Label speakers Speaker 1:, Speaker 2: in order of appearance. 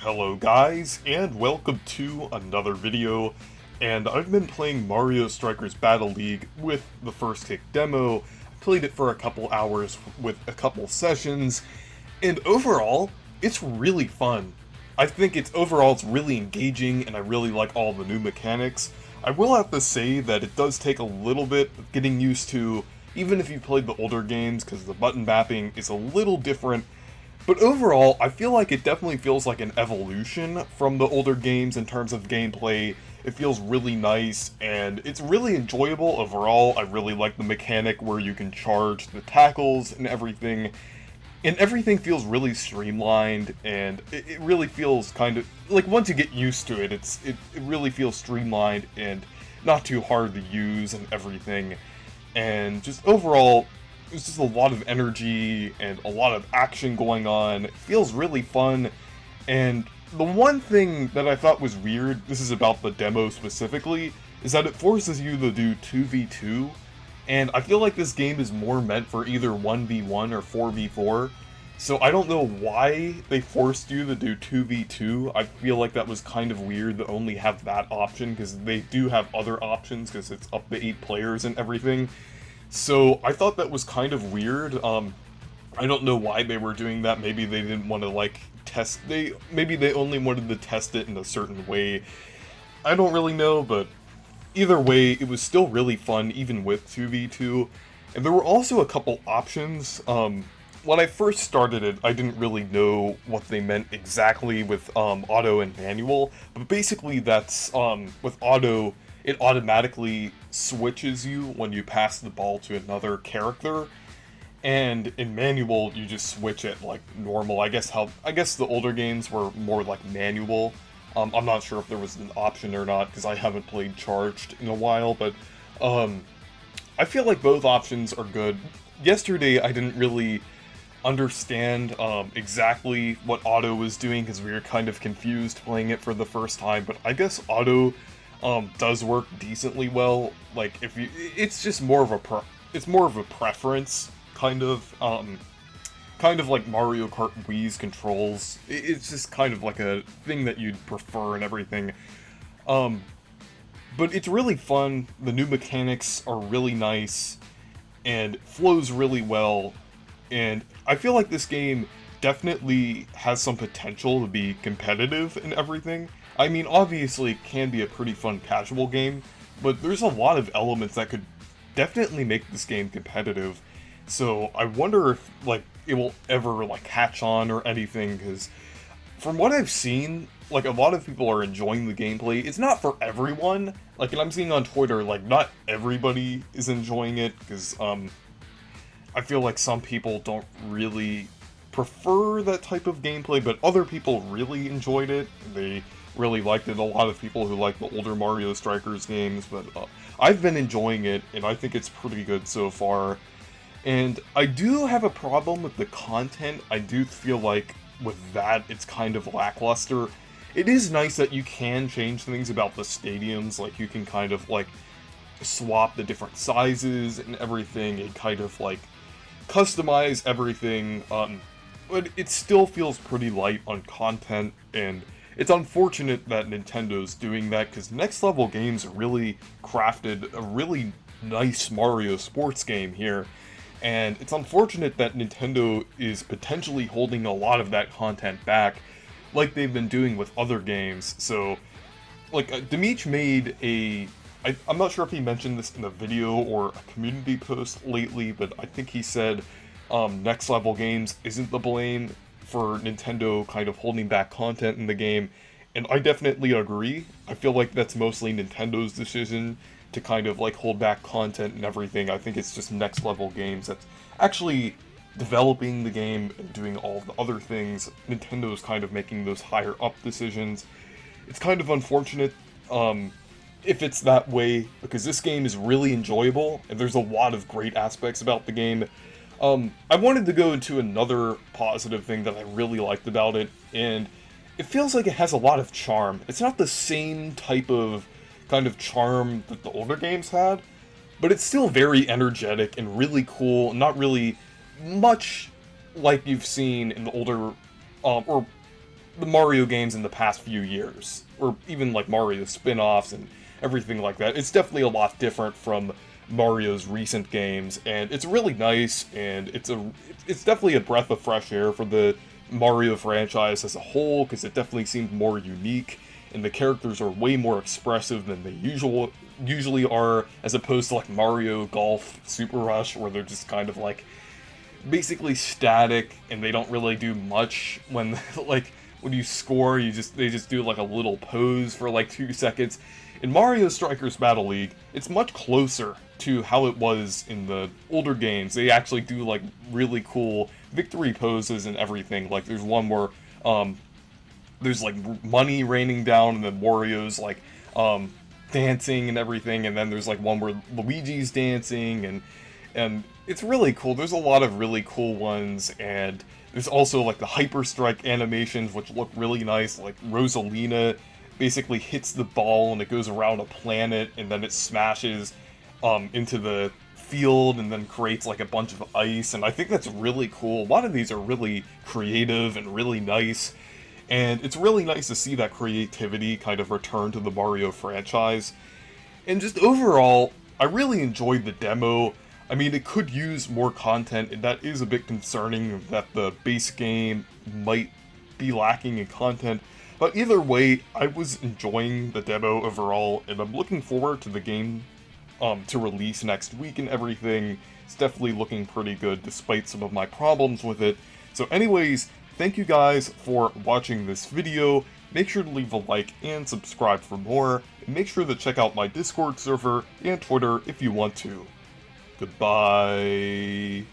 Speaker 1: Hello guys, and welcome to another video, and I've been playing Mario Strikers Battle League with the First Kick demo. I played it for a couple hours with a couple sessions, and overall, it's really fun. I think it's really engaging, and I really like all the new mechanics. I will have to say that it does take a little bit of getting used to, even if you played the older games, because the button mapping is a little different. But overall, I feel like it definitely feels like an evolution from the older games in terms of gameplay. It feels really nice, and it's really enjoyable overall. I really like the mechanic where you can charge the tackles and everything feels really streamlined, and it really feels kind of like once you get used to it, it really feels streamlined and not too hard to use and everything. And just overall, there's just a lot of energy and a lot of action going on. It feels really fun, and the one thing that I thought was weird, this is about the demo specifically, is that it forces you to do 2v2, and I feel like this game is more meant for either 1v1 or 4v4, so I don't know why they forced you to do 2v2. I feel like that was kind of weird to only have that option, because they do have other options, because it's up to 8 players and everything. So I thought that was kind of weird. I don't know why they were doing that. Maybe they didn't want to like maybe they only wanted to test it in a certain way. I don't really know, but either way, it was still really fun even with 2v2. And there were also a couple options. When I first started it, I didn't really know what they meant exactly with auto and manual, but basically that's with auto, it automatically switches you when you pass the ball to another character, and in manual you just switch it like normal. I guess the older games were more like manual. I'm not sure if there was an option or not because I haven't played Charged in a while, but I feel like both options are good. Yesterday I didn't really understand exactly what auto was doing because we were kind of confused playing it for the first time, but I guess auto does work decently well. Like if you, it's just more of a preference kind of like Mario Kart Wii's controls. It's just kind of like a thing that you'd prefer and everything. But it's really fun. The new mechanics are really nice and flows really well. And I feel like this game definitely has some potential to be competitive and everything. I mean, obviously it can be a pretty fun casual game, but there's a lot of elements that could definitely make this game competitive. So I wonder if like it will ever like catch on or anything, because from what I've seen, like a lot of people are enjoying the gameplay. It's not for everyone. Like, and I'm seeing on Twitter, like not everybody is enjoying it, because I feel like some people don't really prefer that type of gameplay, but other people really enjoyed it. They really liked it. A lot of people who like the older Mario Strikers games, but I've been enjoying it, and I think it's pretty good so far. And I do have a problem with the content. I do feel like with that, it's kind of lackluster. It is nice that you can change things about the stadiums, like you can kind of like swap the different sizes and everything, and kind of like customize everything, but it still feels pretty light on content, and it's unfortunate that Nintendo's doing that, because Next Level Games really crafted a really nice Mario sports game here, and it's unfortunate that Nintendo is potentially holding a lot of that content back, like they've been doing with other games. So, like, Dimitri made I'm not sure if he mentioned this in a video or a community post lately, but I think he said Next Level Games isn't the blame for Nintendo kind of holding back content in the game, and I definitely agree. I feel like that's mostly Nintendo's decision to kind of like hold back content and everything. I think it's just Next Level Games that's actually developing the game and doing all the other things. Nintendo's kind of making those higher up decisions. It's kind of unfortunate if it's that way, because this game is really enjoyable, and there's a lot of great aspects about the game. I wanted to go into another positive thing that I really liked about it, and it feels like it has a lot of charm. It's not the same type of kind of charm that the older games had, but it's still very energetic and really cool, not really much like you've seen in the older, or the Mario games in the past few years, or even like Mario spin-offs and everything like that. It's definitely a lot different from Mario's recent games, and it's really nice, and it's definitely a breath of fresh air for the Mario franchise as a whole, because it definitely seemed more unique, and the characters are way more expressive than they usually are, as opposed to like Mario Golf Super Rush, where they're just kind of like basically static, and they don't really do much when like when you score. They just do like a little pose for like 2 seconds. In Mario Strikers Battle League, it's much closer to how it was in the older games. They actually do like really cool victory poses and everything. Like there's one where there's like money raining down, and then Wario's like dancing and everything, and then there's like one where Luigi's dancing, and it's really cool. There's a lot of really cool ones, and there's also like the Hyper Strike animations, which look really nice. Like Rosalina basically hits the ball and it goes around a planet, and then it smashes into the field and then creates like a bunch of ice, and I think that's really cool. A lot of these are really creative and really nice, and it's really nice to see that creativity kind of return to the Mario franchise. And just overall, I really enjoyed the demo. I mean, it could use more content, and that is a bit concerning that the base game might be lacking in content. But either way, I was enjoying the demo overall, and I'm looking forward to the game to release next week and everything. It's definitely looking pretty good despite some of my problems with it. So anyways, thank you guys for watching this video. Make sure to leave a like and subscribe for more, and make sure to check out my Discord server and Twitter if you want to. Goodbye.